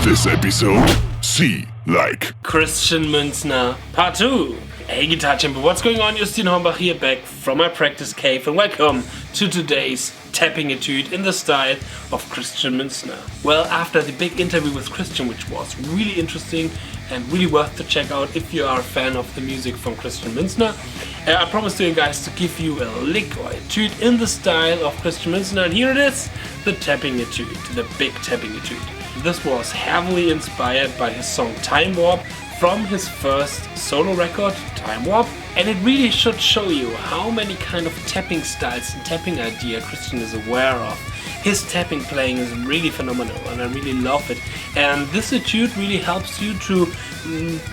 This episode, see like Christian Münzner, Part 2. Hey Guitar Champion, what's going on? Justin Hornbach here, back from my practice cave, and welcome to today's tapping etude in the style of Christian Münzner. Well, after the big interview with Christian, which was really interesting and really worth to check out if you are a fan of the music from Christian Münzner, I promised to you guys to give you a lick or etude in the style of Christian Münzner, and here it is, the tapping etude, the big tapping etude. This was heavily inspired by his song Time Warp from his first solo record, Time Warp, and it really should show you how many kind of tapping styles and tapping idea Christian is aware of. His tapping playing is really phenomenal and I really love it, and this etude really helps you to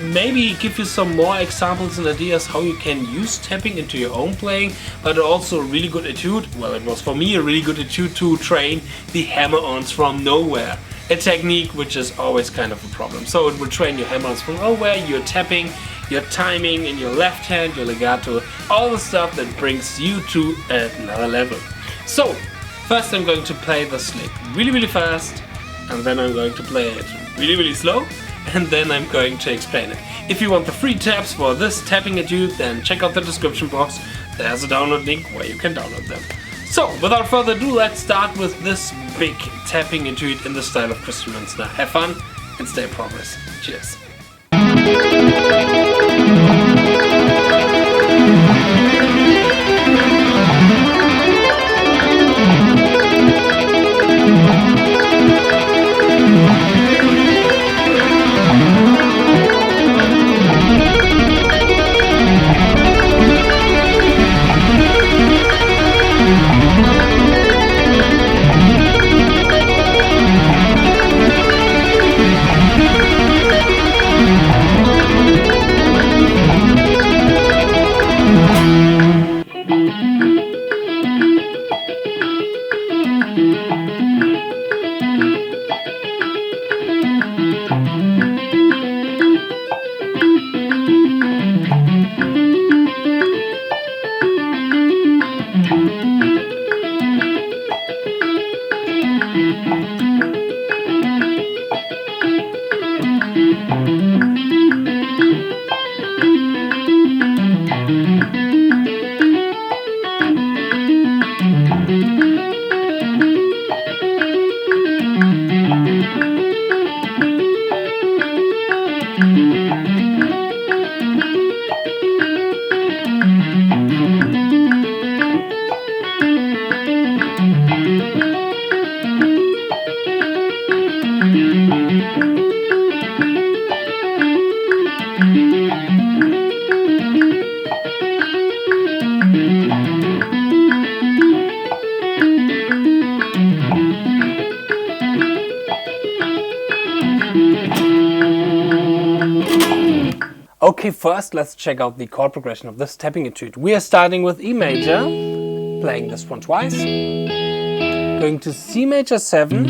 maybe give you some more examples and ideas how you can use tapping into your own playing, but also a really good etude, well it was for me a really good etude to train the hammer-ons from nowhere. A technique which is always kind of a problem. So it will train your hammer-ons from nowhere, your tapping, your timing in your left hand, your legato, all the stuff that brings you to another level. So, first I'm going to play the lick really fast, and then I'm going to play it really slow, and then I'm going to explain it. If you want the free tabs for this tapping etude, then check out the description box. There's a download link where you can download them. So, without further ado, let's start with this big tapping etude in the style of Christian Münzner. Have fun and stay progress. Cheers. Okay, first let's check out the chord progression of this tapping etude. We are starting with E major, playing this one twice, going to C major 7,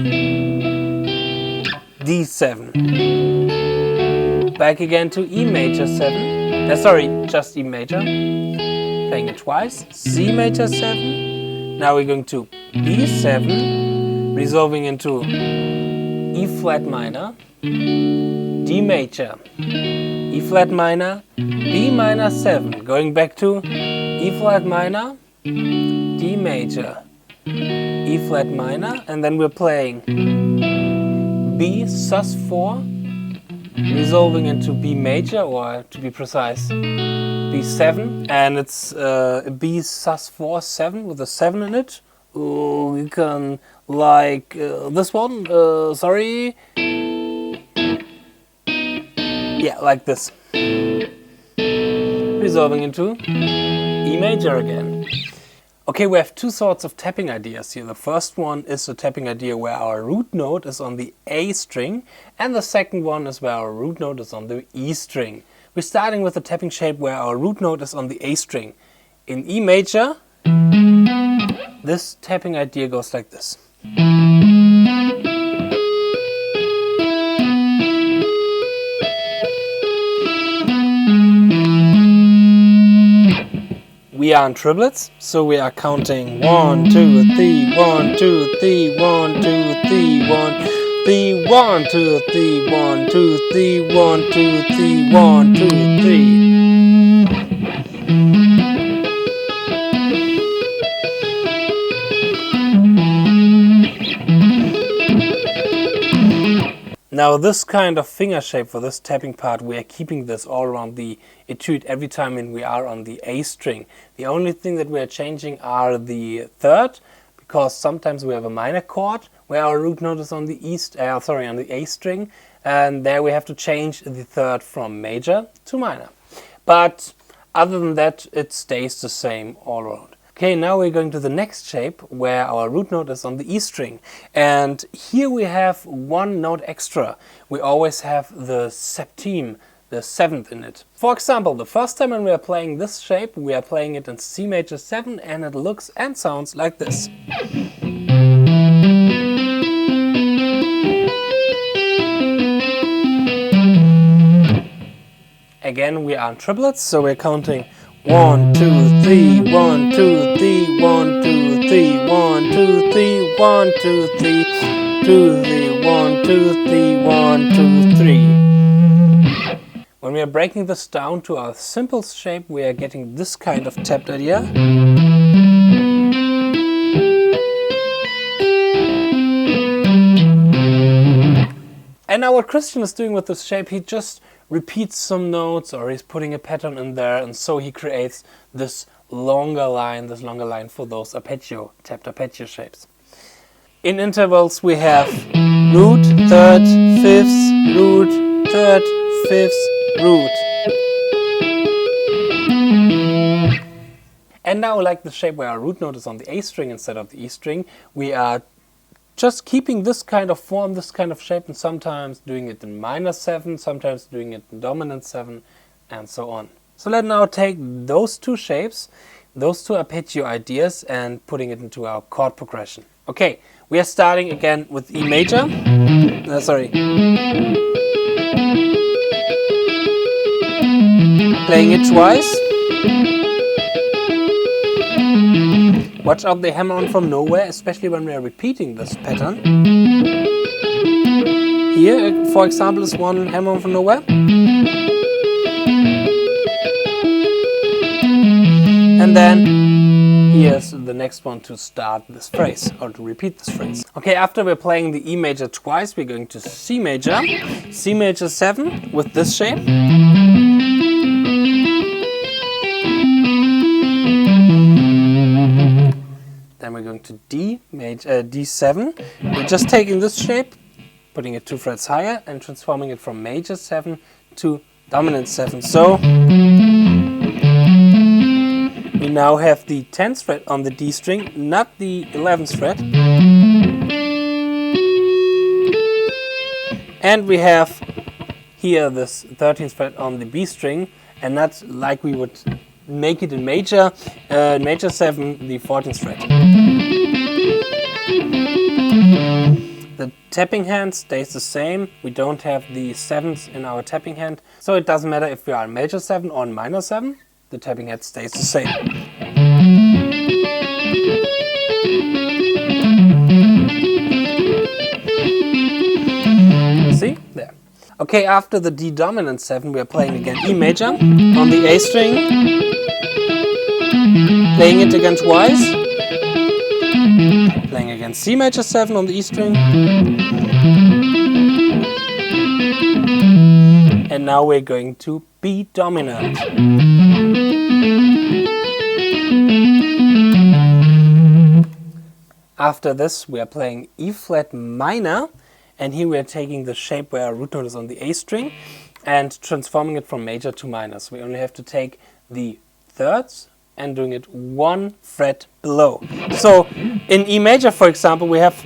D7, back again to E major 7, just E major, playing it twice, C major 7, now we're going to B7, resolving into E flat minor, D major, E flat minor, B minor 7, going back to E flat minor, D major, E flat minor, and then we're playing B sus4, resolving into B major, or to be precise, B7, and it's B sus4 7 with a 7 in it. You can like this one, sorry. Yeah, like this. Resolving into E major again. Okay, we have two sorts of tapping ideas here. The first one is a tapping idea where our root note is on the A string, and the second one is where our root note is on the E string. We're starting with a tapping shape where our root note is on the A string. In E major, this tapping idea goes like this. We are in triplets, so we are counting 1, 2, 3, 1, 2, 3, 1, 2, 3, 1, 3, 1, 2, 3, 1, 2, 3, 1, 2, 3, 1, 2, 3. Now this kind of finger shape for this tapping part, we are keeping this all around the etude every time when we are on the A string. The only thing that we are changing are the third, because sometimes we have a minor chord where our root note is on the on the A string, and there we have to change the third from major to minor. But other than that, it stays the same all around. Okay, now we're going to the next shape where our root note is on the E string, and here we have one note extra. We always have the septime, the seventh in it. For example, the first time when we are playing this shape, we are playing it in C major 7, and it looks and sounds like this. Again, we are in triplets, so we're counting 1, 2, 3, 1, 2, 3, 1, 2, 3, 1, 2, 3, 1, 2, 3, 2, 3, 1, 2, 3, 1, 2, 3. When we are breaking this down to our simple shape, we are getting this kind of tapped idea. And now what Christian is doing with this shape, he just repeats some notes, or he's putting a pattern in there, and so he creates this longer line for those arpeggio, tapped arpeggio shapes. In intervals we have root, third, fifth, root, third, fifth, root. And now, like the shape where our root note is on the A string instead of the E string, we are just keeping this kind of form, this kind of shape, and sometimes doing it in minor 7, sometimes doing it in dominant 7, and so on. So let's now take those two shapes, those two arpeggio ideas, and putting it into our chord progression. Okay, we are starting again with E major. Playing it twice. Watch out, they hammer on from nowhere, especially when we are repeating this pattern. Here, for example, is one hammer on from nowhere. And then here's the next one to start this phrase, or to repeat this phrase. Okay, after we're playing the E major twice, we're going to C major 7 with this shape. Then we're going to D7. We're just taking this shape, putting it 2 frets higher, and transforming it from major 7 to dominant 7. So we now have the 10th fret on the D string, not the 11th fret. And we have here this 13th fret on the B string, and not like we would make it in major 7, the 14th fret. The tapping hand stays the same. We don't have the 7th in our tapping hand, so it doesn't matter if we are in major 7 or in minor 7, the tapping hand stays the same. See? There. Okay, after the D dominant 7, we are playing again E major on the A string. Playing it again twice. Playing again C major 7 on the E string. And now we're going to B dominant. After this, we are playing E flat minor, and here we are taking the shape where our root note is on the A string and transforming it from major to minor. So we only have to take the thirds and doing it 1 fret below. So in E major, for example, we have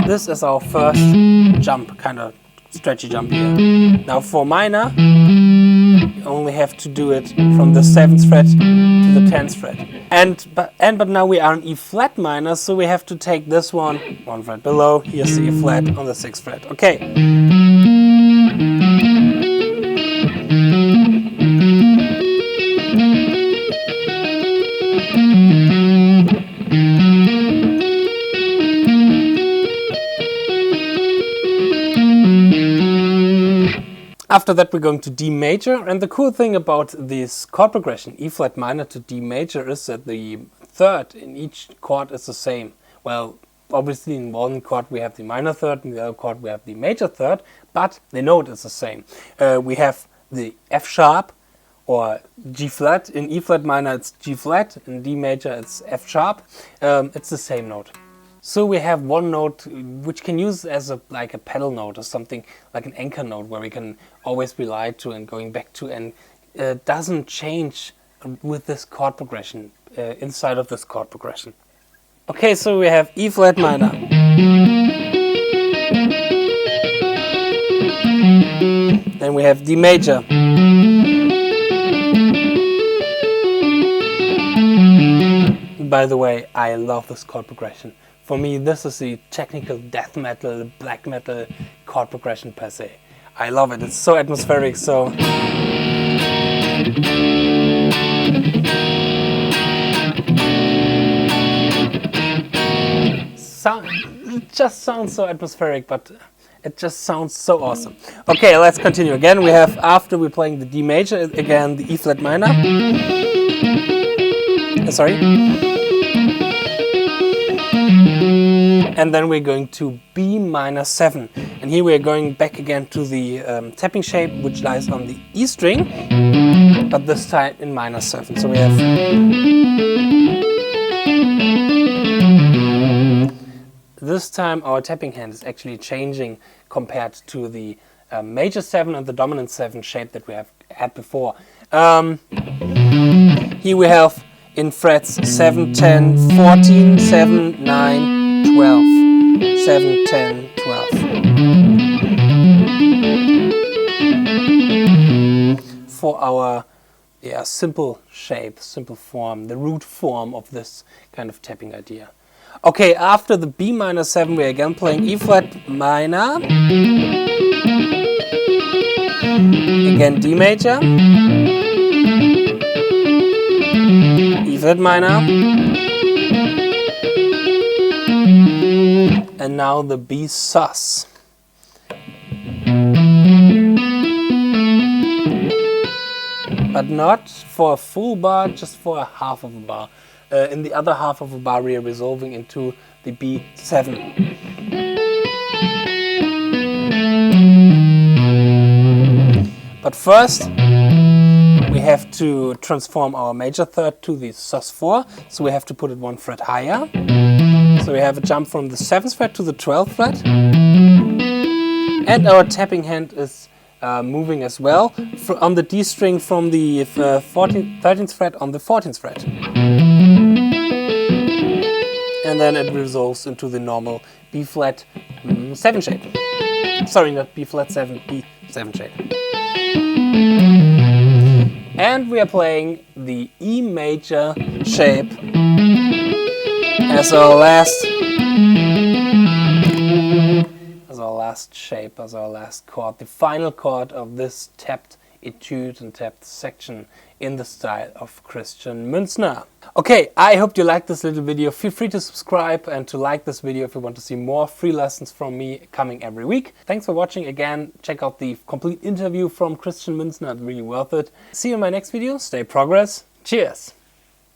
this as our first jump, kind of stretchy jump here. Now for minor, you only have to do it from the 7th fret to the 10th fret. But now we are in E flat minor, so we have to take this one 1 fret below. Here's the E flat on the 6th fret. Okay. After that we're going to D major, and the cool thing about this chord progression, E flat minor to D major, is that the third in each chord is the same. Well, obviously in one chord we have the minor third, in the other chord we have the major third, but the note is the same. We have the F sharp or G flat. In E flat minor it's G flat, in D major it's F sharp. It's the same note. So we have one note which can use as like a pedal note or something, like an anchor note where we can always rely to and going back to, and doesn't change with this chord progression, inside of this chord progression. Okay, so we have E flat minor. Then we have D major. By the way, I love this chord progression. For me, this is the technical death metal, black metal chord progression per se. I love it. It's so atmospheric, so... It just sounds so atmospheric, but it just sounds so awesome. Okay, let's continue. Again, we have, after we're playing the D major, again the E flat minor. Sorry. And then we're going to B minor 7. And here we're going back again to the tapping shape, which lies on the E string, but this time in minor 7. So we have... This time our tapping hand is actually changing compared to the major 7 and the dominant 7 shape that we have had before. Here we have in frets 7, 10, 14, 7, 9, 12. 7, 10, 12. For our simple shape, simple form, the root form of this kind of tapping idea. Okay, after the B minor 7 we're again playing E flat minor, again D major, E flat minor, and now the B sus. But not for a full bar, just for a half of a bar. In the other half of a bar we are resolving into the B7. But first we have to transform our major third to the sus4, so we have to put it one fret higher. So we have a jump from the 7th fret to the 12th fret. And our tapping hand is moving as well on the D string from the 13th fret on the 14th fret. And then it resolves into the normal B flat 7 shape. Sorry, not B flat 7, B7 shape. And we are playing the E major shape as our last shape, as our last chord, the final chord of this tapped etude and tapped section in the style of Christian Münzner. Okay, I hope you liked this little video. Feel free to subscribe and to like this video if you want to see more free lessons from me coming every week. Thanks for watching again. Check out the complete interview from Christian Münzner, it's really worth it. See you in my next video. Stay progress. Cheers!